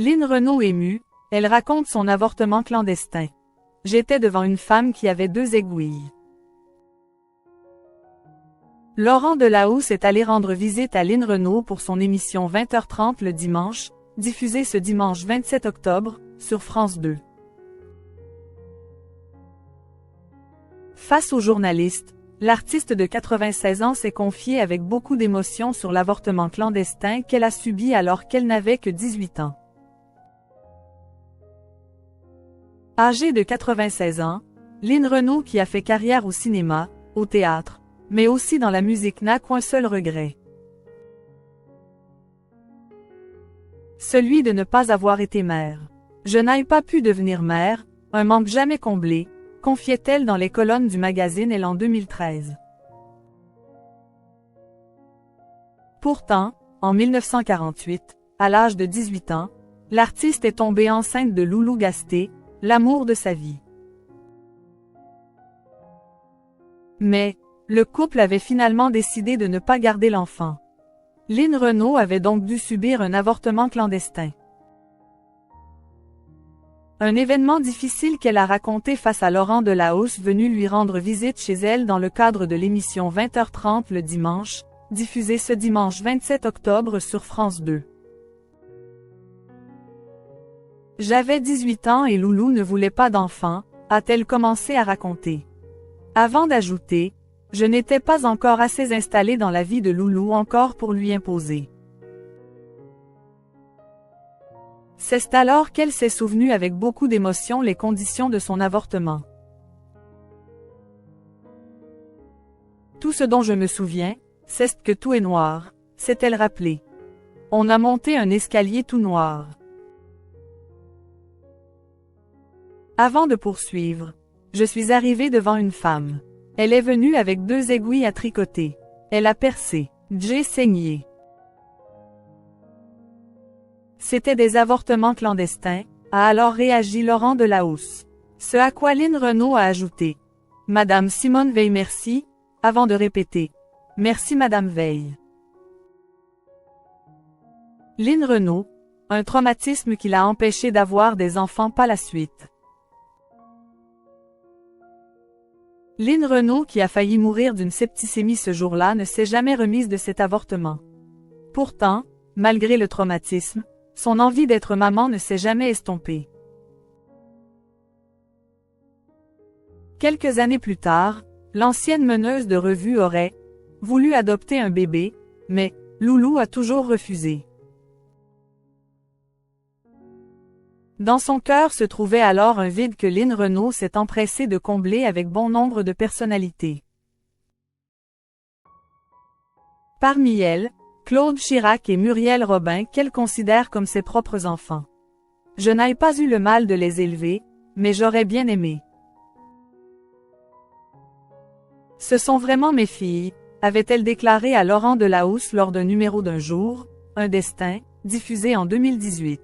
Lynn Renault émue, elle raconte son avortement clandestin. J'étais devant une femme qui avait 2 aiguilles. Laurent Delahousse est allé rendre visite à Lynn Renault pour son émission 20h30 le dimanche, diffusée ce dimanche 27 octobre, sur France 2. Face aux journalistes, l'artiste de 96 ans s'est confiée avec beaucoup d'émotion sur l'avortement clandestin qu'elle a subi alors qu'elle n'avait que 18 ans. Âgée de 96 ans, Lynn Renault qui a fait carrière au cinéma, au théâtre, mais aussi dans la musique n'a qu'un seul regret. Celui de ne pas avoir été mère. Je n'ai pas pu devenir mère, un manque jamais comblé, confiait-elle dans les colonnes du magazine Elle en 2013. Pourtant, en 1948, à l'âge de 18 ans, l'artiste est tombée enceinte de Loulou Gasté, l'amour de sa vie. Mais, le couple avait finalement décidé de ne pas garder l'enfant. Lynn Renault avait donc dû subir un avortement clandestin. Un événement difficile qu'elle a raconté face à Laurent Delahousse venu lui rendre visite chez elle dans le cadre de l'émission 20h30 le dimanche, diffusée ce dimanche 27 octobre sur France 2. J'avais 18 ans et Loulou ne voulait pas d'enfant, a-t-elle commencé à raconter. Avant d'ajouter, je n'étais pas encore assez installée dans la vie de Loulou encore pour lui imposer. C'est alors qu'elle s'est souvenue avec beaucoup d'émotion les conditions de son avortement. Tout ce dont je me souviens, c'est que tout est noir, s'est-elle rappelé. On a monté un escalier tout noir. Avant de poursuivre, je suis arrivée devant une femme. Elle est venue avec 2 aiguilles à tricoter. Elle a percé. J'ai saigné. C'était des avortements clandestins, a alors réagi Laurent Delahousse. Ce à quoi Lynn Renault a ajouté. Madame Simone Veil merci, avant de répéter. Merci Madame Veil. Lynn Renault, un traumatisme qui l'a empêché d'avoir des enfants par la suite. Lynn Renault qui a failli mourir d'une septicémie ce jour-là ne s'est jamais remise de cet avortement. Pourtant, malgré le traumatisme, son envie d'être maman ne s'est jamais estompée. Quelques années plus tard, l'ancienne meneuse de revue aurait voulu adopter un bébé, mais Loulou a toujours refusé. Dans son cœur se trouvait alors un vide que Lynn Renault s'est empressée de combler avec bon nombre de personnalités. Parmi elles, Claude Chirac et Muriel Robin qu'elle considère comme ses propres enfants. Je n'ai pas eu le mal de les élever, mais j'aurais bien aimé. Ce sont vraiment mes filles, avait-elle déclaré à Laurent Delahousse lors d'un numéro d'Un jour, un destin, diffusé en 2018.